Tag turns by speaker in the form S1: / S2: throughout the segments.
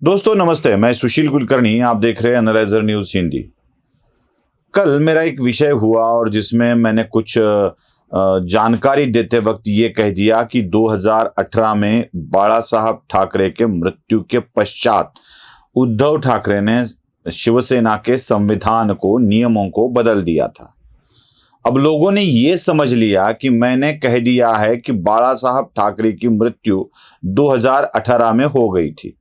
S1: दोस्तों नमस्ते, मैं सुशील कुलकर्णी। आप देख रहे हैं एनालाइजर न्यूज हिंदी। कल मेरा एक विषय हुआ और जिसमें मैंने कुछ जानकारी देते वक्त ये कह दिया कि 2018 में बाला साहब ठाकरे के मृत्यु के पश्चात उद्धव ठाकरे ने शिवसेना के संविधान को, नियमों को बदल दिया था। अब लोगों ने ये समझ लिया कि मैंने कह दिया है कि बाला साहब ठाकरे की मृत्यु 2018 में हो गई थी।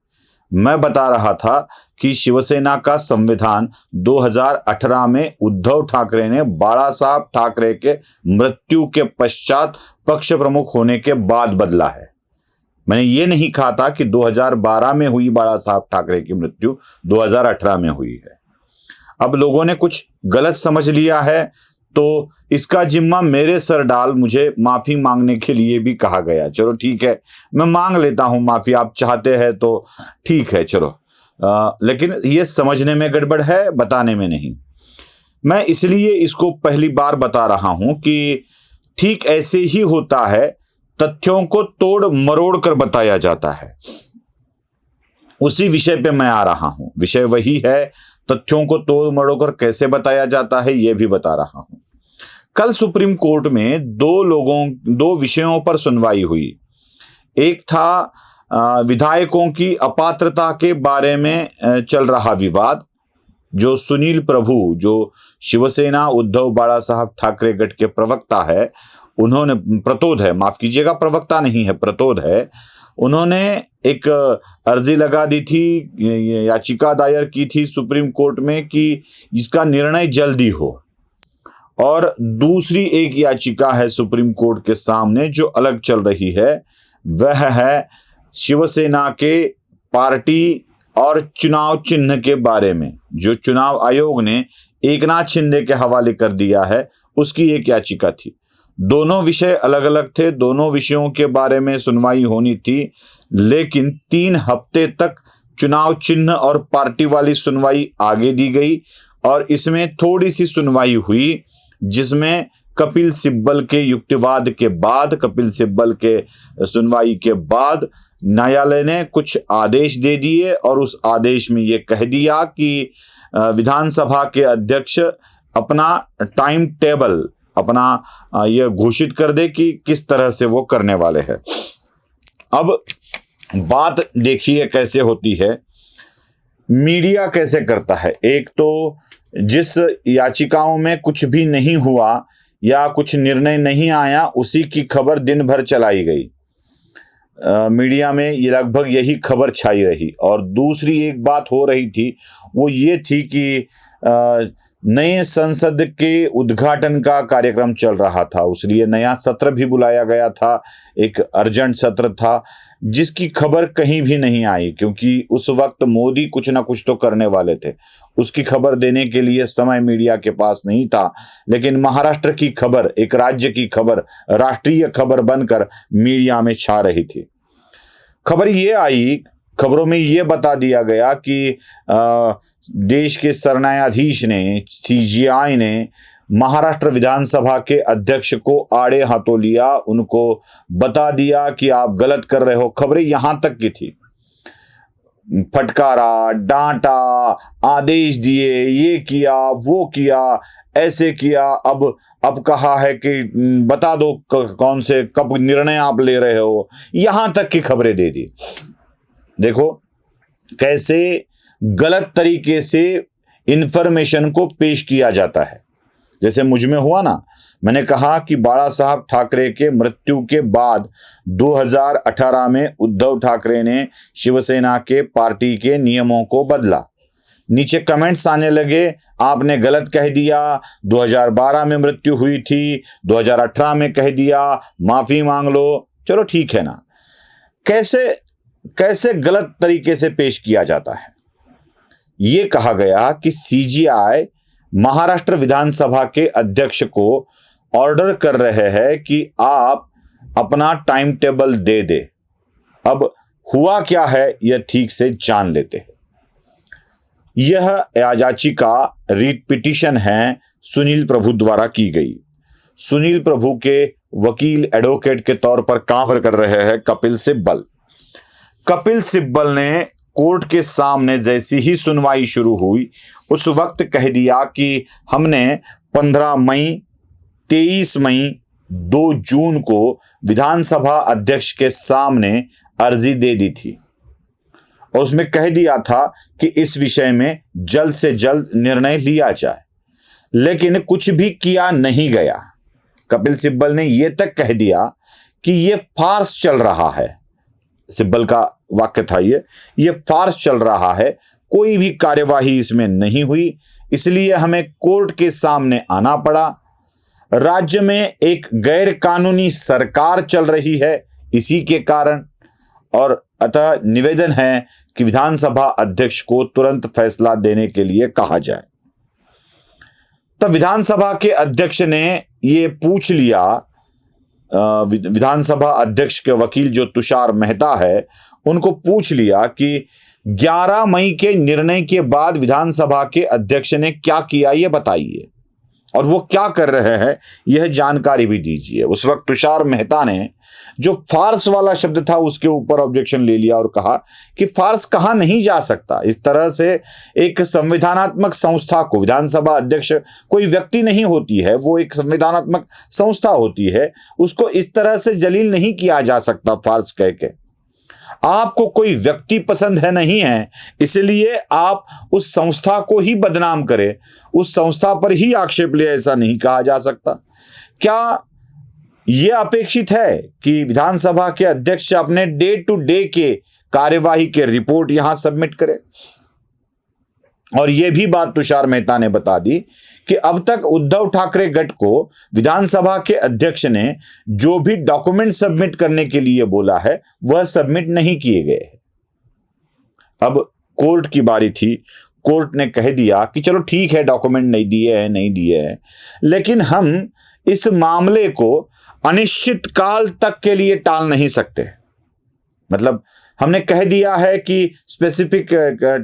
S1: मैं बता रहा था कि शिवसेना का संविधान 2018 में उद्धव ठाकरे ने बाला साहब ठाकरे के मृत्यु के पश्चात पक्ष प्रमुख होने के बाद बदला है। मैंने ये नहीं कहा था कि 2012 में हुई बाला साहब ठाकरे की मृत्यु 2018 में हुई है। अब लोगों ने कुछ गलत समझ लिया है तो इसका जिम्मा मेरे सर डाल मुझे माफी मांगने के लिए भी कहा गया। चलो ठीक है, मैं मांग लेता हूं माफी, आप चाहते हैं तो ठीक है, चलो। लेकिन ये समझने में गड़बड़ है, बताने में नहीं। मैं इसलिए इसको पहली बार बता रहा हूं कि ठीक ऐसे ही होता है, तथ्यों को तोड़ मरोड़ कर बताया जाता है। उसी विषय पे मैं आ रहा हूं। विषय वही है, तथ्यों को तोड़ मरोड़ कर कैसे बताया जाता है ये भी बता रहा हूं। कल सुप्रीम कोर्ट में दो विषयों पर सुनवाई हुई। एक था विधायकों की अपात्रता के बारे में चल रहा विवाद, जो सुनील प्रभु, जो शिवसेना उद्धव बाला साहब ठाकरे गठ के प्रवक्ता है, उन्होंने प्रतोद है, माफ कीजिएगा, प्रवक्ता नहीं है, प्रतोद है, उन्होंने एक अर्जी लगा दी थी, याचिका दायर की थी सुप्रीम कोर्ट में कि इसका निर्णय जल्दी हो। और दूसरी एक याचिका है सुप्रीम कोर्ट के सामने जो अलग चल रही है, वह है शिवसेना के पार्टी और चुनाव चिन्ह के बारे में, जो चुनाव आयोग ने एकनाथ शिंदे के हवाले कर दिया है, उसकी एक याचिका थी। दोनों विषय अलग अलग थे, दोनों विषयों के बारे में सुनवाई होनी थी, लेकिन 3 हफ्ते तक चुनाव चिन्ह और पार्टी वाली सुनवाई आगे दी गई और इसमें थोड़ी सी सुनवाई हुई, जिसमें कपिल सिब्बल के युक्तिवाद के बाद, कपिल सिब्बल के सुनवाई के बाद न्यायालय ने कुछ आदेश दे दिए और उस आदेश में यह कह दिया कि विधानसभा के अध्यक्ष अपना टाइम टेबल यह घोषित कर दे कि किस तरह से वो करने वाले हैं। अब बात देखिए कैसे होती है, मीडिया कैसे करता है। एक तो जिस याचिकाओं में कुछ भी नहीं हुआ या कुछ निर्णय नहीं आया, उसी की खबर दिन भर चलाई गई। मीडिया में ये लगभग यही खबर छाई रही। और दूसरी एक बात हो रही थी, वो ये थी कि नए संसद के उद्घाटन का कार्यक्रम चल रहा था, उसलिए नया सत्र भी बुलाया गया था, एक अर्जेंट सत्र था, जिसकी खबर कहीं भी नहीं आई, क्योंकि उस वक्त मोदी कुछ ना कुछ तो करने वाले थे। उसकी खबर देने के लिए समय मीडिया के पास नहीं था, लेकिन महाराष्ट्र की खबर, एक राज्य की खबर, राष्ट्रीय खबर बनकर मीडिया में छा रही थी। खबर ये आई, खबरों में ये बता दिया गया कि देश के सरन्यायाधीश ने, सीजेआई ने महाराष्ट्र विधानसभा के अध्यक्ष को आड़े हाथों लिया, उनको बता दिया कि आप गलत कर रहे हो। खबरें यहां तक की थी, फटकारा, डांटा, आदेश दिए, ये किया, वो किया, ऐसे किया। अब कहा है कि बता दो कौन से, कब निर्णय आप ले रहे हो, यहां तक की खबरें दे दी। देखो कैसे गलत तरीके से इंफॉर्मेशन को पेश किया जाता है। जैसे मुझ में हुआ ना, मैंने कहा कि बाला साहब ठाकरे के मृत्यु के बाद 2018 में उद्धव ठाकरे ने शिवसेना के पार्टी के नियमों को बदला। नीचे कमेंट्स आने लगे, आपने गलत कह दिया, 2012 में मृत्यु हुई थी, 2018 में कह दिया, माफी मांग लो। चलो ठीक है ना, कैसे गलत तरीके से पेश किया जाता है। ये कहा गया कि सीजेआई महाराष्ट्र विधानसभा के अध्यक्ष को ऑर्डर कर रहे हैं कि आप अपना टाइम टेबल दे दे। अब हुआ क्या है यह ठीक से जान लेते हैं। यह याचिका रीट पिटीशन है, सुनील प्रभु द्वारा की गई। सुनील प्रभु के वकील, एडवोकेट के तौर पर काम कर रहे हैं कपिल सिब्बल। कपिल सिब्बल ने कोर्ट के सामने जैसी ही सुनवाई शुरू हुई उस वक्त कह दिया कि हमने 15 मई, 23 मई, 2 जून को विधानसभा अध्यक्ष के सामने अर्जी दे दी थी और उसमें कह दिया था कि इस विषय में जल्द से जल्द निर्णय लिया जाए, लेकिन कुछ भी किया नहीं गया। कपिल सिब्बल ने यह तक कह दिया कि यह फार्स चल रहा है, सिब्बल का वाक्य था ये फार्स चल रहा है, कोई भी कार्यवाही इसमें नहीं हुई, इसलिए हमें कोर्ट के सामने आना पड़ा। राज्य में एक गैर कानूनी सरकार चल रही है इसी के कारण, और अतः निवेदन है कि विधानसभा अध्यक्ष को तुरंत फैसला देने के लिए कहा जाए। तब विधानसभा के अध्यक्ष ने ये पूछ लिया, विधानसभा अध्यक्ष के वकील जो तुषार मेहता है उनको पूछ लिया कि 11 मई के निर्णय के बाद विधानसभा के अध्यक्ष ने क्या किया ये बताइए, और वो क्या कर रहे हैं यह जानकारी भी दीजिए। उस वक्त तुषार मेहता ने जो फार्स वाला शब्द था उसके ऊपर ऑब्जेक्शन ले लिया और कहा कि फार्स कहा नहीं जा सकता। इस तरह से एक संविधानात्मक संस्था को, विधानसभा अध्यक्ष कोई व्यक्ति नहीं होती है, वो एक संविधानात्मक संस्था होती है, उसको इस तरह से जलील नहीं किया जा सकता फार्स कह के। आपको कोई व्यक्ति पसंद है नहीं है, इसलिए आप उस संस्था को ही बदनाम करें, उस संस्था पर ही आक्षेप ले, ऐसा नहीं कहा जा सकता। क्या यह अपेक्षित है कि विधानसभा के अध्यक्ष अपने डे टू डे के कार्यवाही के रिपोर्ट यहां सबमिट करें? और यह भी बात तुषार मेहता ने बता दी कि अब तक उद्धव ठाकरे गट को विधानसभा के अध्यक्ष ने जो भी डॉक्यूमेंट सबमिट करने के लिए बोला है वह सबमिट नहीं किए गए। अब कोर्ट की बारी थी। कोर्ट ने कह दिया कि चलो ठीक है, डॉक्यूमेंट नहीं दिए हैं, लेकिन हम इस मामले को अनिश्चित काल तक के लिए टाल नहीं सकते। मतलब हमने कह दिया है कि स्पेसिफिक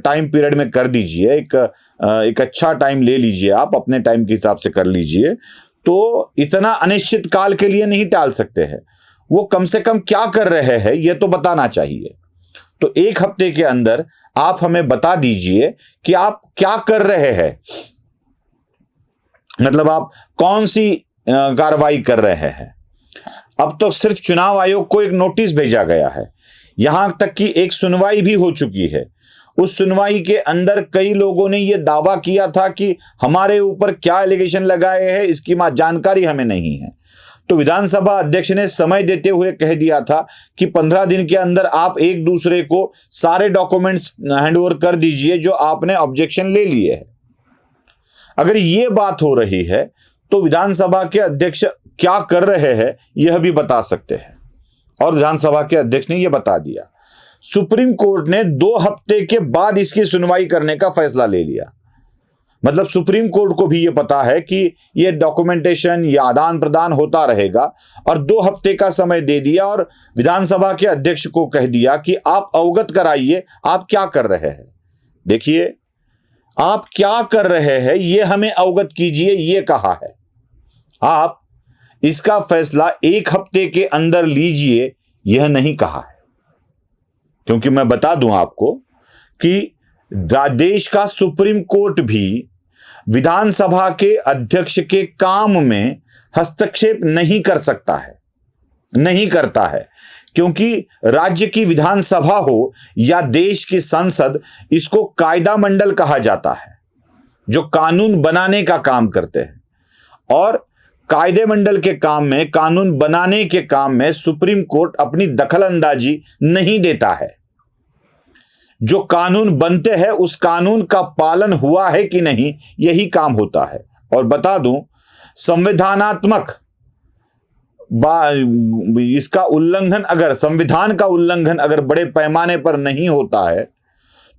S1: टाइम पीरियड में कर दीजिए, एक अच्छा टाइम ले लीजिए, आप अपने टाइम के हिसाब से कर लीजिए, तो इतना अनिश्चित काल के लिए नहीं टाल सकते हैं। वो कम से कम क्या कर रहे हैं ये तो बताना चाहिए। तो 1 हफ्ते के अंदर आप हमें बता दीजिए कि आप क्या कर रहे हैं, मतलब आप कौन सी कार्रवाई कर रहे हैं। अब तो सिर्फ चुनाव आयोग को एक नोटिस भेजा गया है, यहां तक कि एक सुनवाई भी हो चुकी है। उस सुनवाई के अंदर कई लोगों ने यह दावा किया था कि हमारे ऊपर क्या एलिगेशन लगाए हैं इसकी जानकारी हमें नहीं है। तो विधानसभा अध्यक्ष ने समय देते हुए कह दिया था कि 15 दिन के अंदर आप एक दूसरे को सारे डॉक्यूमेंट्स हैंडओवर कर दीजिए जो आपने ऑब्जेक्शन ले लिए है। अगर यह बात हो रही है तो विधानसभा के अध्यक्ष क्या कर रहे हैं यह भी बता सकते हैं, और विधानसभा के अध्यक्ष ने यह बता दिया। सुप्रीम कोर्ट ने 2 हफ्ते के बाद इसकी सुनवाई करने का फैसला ले लिया। मतलब सुप्रीम कोर्ट को भी यह पता है कि यह डॉक्यूमेंटेशन या आदान प्रदान होता रहेगा, और 2 हफ्ते का समय दे दिया और विधानसभा के अध्यक्ष को कह दिया कि आप अवगत कराइए आप क्या कर रहे हैं। देखिए, आप क्या कर रहे हैं यह हमें अवगत कीजिए, यह कहा है। आप इसका फैसला 1 हफ्ते के अंदर लीजिए यह नहीं कहा है, क्योंकि मैं बता दूं आपको कि देश का सुप्रीम कोर्ट भी विधानसभा के अध्यक्ष के काम में हस्तक्षेप नहीं कर सकता है, नहीं करता है, क्योंकि राज्य की विधानसभा हो या देश की संसद, इसको कायदा मंडल कहा जाता है, जो कानून बनाने का काम करते हैं। और कायदे मंडल के काम में, कानून बनाने के काम में सुप्रीम कोर्ट अपनी दखलंदाजी नहीं देता है। जो कानून बनते हैं उस कानून का पालन हुआ है कि नहीं यही काम होता है। और बता दूं, संविधानात्मक इसका उल्लंघन, अगर संविधान का उल्लंघन अगर बड़े पैमाने पर नहीं होता है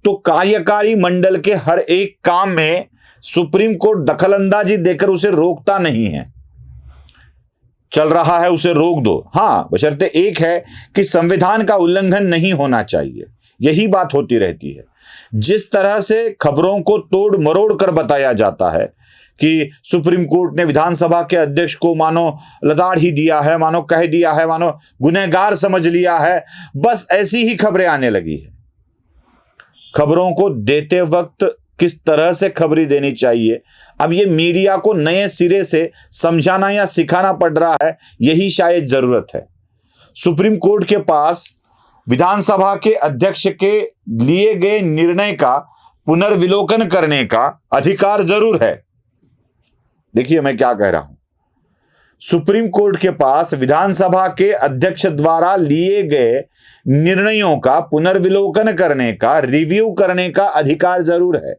S1: तो कार्यकारी मंडल के हर एक काम में सुप्रीम कोर्ट दखलंदाजी देकर उसे रोकता नहीं है। चल रहा है उसे रोक दो, हां, बशर्ते एक है कि संविधान का उल्लंघन नहीं होना चाहिए। यही बात होती रहती है। जिस तरह से खबरों को तोड़ मरोड़ कर बताया जाता है कि सुप्रीम कोर्ट ने विधानसभा के अध्यक्ष को मानो लताड़ ही दिया है, मानो कह दिया है, मानो गुनहगार समझ लिया है, बस ऐसी ही खबरें आने लगी है। खबरों को देते वक्त किस तरह से खबरी देनी चाहिए, अब ये मीडिया को नए सिरे से समझाना या सिखाना पड़ रहा है, यही शायद जरूरत है। सुप्रीम कोर्ट के पास विधानसभा के अध्यक्ष के लिए गए निर्णय का पुनर्विलोकन करने का अधिकार जरूर है। देखिए मैं क्या कह रहा हूं। सुप्रीम कोर्ट के पास विधानसभा के अध्यक्ष द्वारा लिए गए निर्णयों का पुनर्विलोकन करने का, रिव्यू करने का अधिकार जरूर है।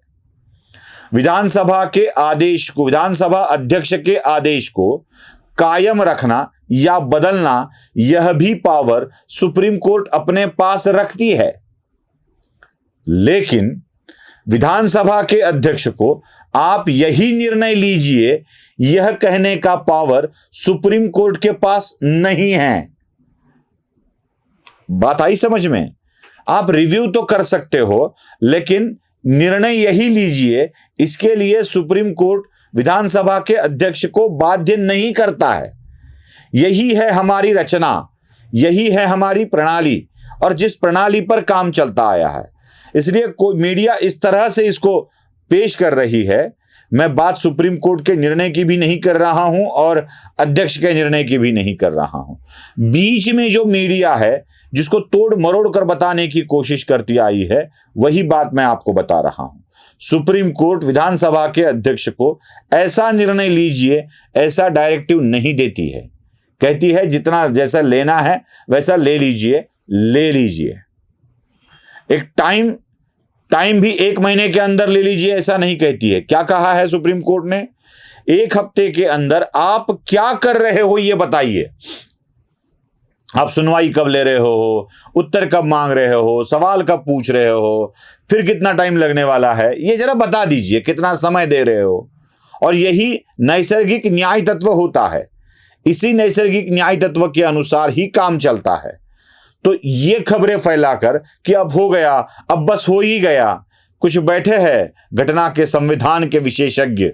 S1: विधानसभा के आदेश को, विधानसभा अध्यक्ष के आदेश को कायम रखना या बदलना, यह भी पावर सुप्रीम कोर्ट अपने पास रखती है। लेकिन विधानसभा के अध्यक्ष को आप यही निर्णय लीजिए, यह कहने का पावर सुप्रीम कोर्ट के पास नहीं है। बात आई समझ में? आप रिव्यू तो कर सकते हो, लेकिन निर्णय यही लीजिए, इसके लिए सुप्रीम कोर्ट विधानसभा के अध्यक्ष को बाध्य नहीं करता है। यही है हमारी रचना, यही है हमारी प्रणाली, और जिस प्रणाली पर काम चलता आया है। इसलिए मीडिया इस तरह से इसको पेश कर रही है। मैं बात सुप्रीम कोर्ट के निर्णय की भी नहीं कर रहा हूं और अध्यक्ष के निर्णय की भी नहीं कर रहा हूं। बीच में जो मीडिया है, जिसको तोड़ मरोड़ कर बताने की कोशिश करती आई है, वही बात मैं आपको बता रहा हूं। सुप्रीम कोर्ट विधानसभा के अध्यक्ष को ऐसा निर्णय लीजिए, ऐसा डायरेक्टिव नहीं देती है। कहती है जितना जैसा लेना है वैसा ले लीजिए, ले लीजिए। एक टाइम भी 1 महीने के अंदर ले लीजिए, ऐसा नहीं कहती है। क्या कहा है सुप्रीम कोर्ट ने? 1 हफ्ते के अंदर आप क्या कर रहे हो ये बताइए। आप सुनवाई कब ले रहे हो, उत्तर कब मांग रहे हो, सवाल कब पूछ रहे हो, फिर कितना टाइम लगने वाला है, ये जरा बता दीजिए, कितना समय दे रहे हो। और यही नैसर्गिक न्याय तत्व होता है। इसी नैसर्गिक न्याय तत्व के अनुसार ही काम चलता है। तो ये खबरें फैलाकर कि अब हो गया, अब बस हो ही गया, कुछ बैठे हैं घटना के संविधान के विशेषज्ञ,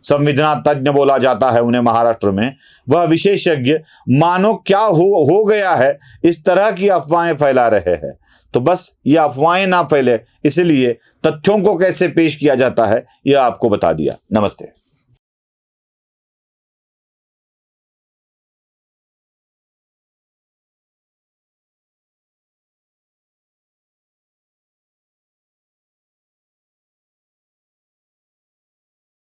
S1: संविधान तज्ञ बोला जाता है उन्हें महाराष्ट्र में, वह विशेषज्ञ मानो क्या हो गया है, इस तरह की अफवाहें फैला रहे हैं। तो बस ये अफवाहें ना फैले, इसलिए तथ्यों को कैसे पेश किया जाता है यह आपको बता दिया। नमस्ते।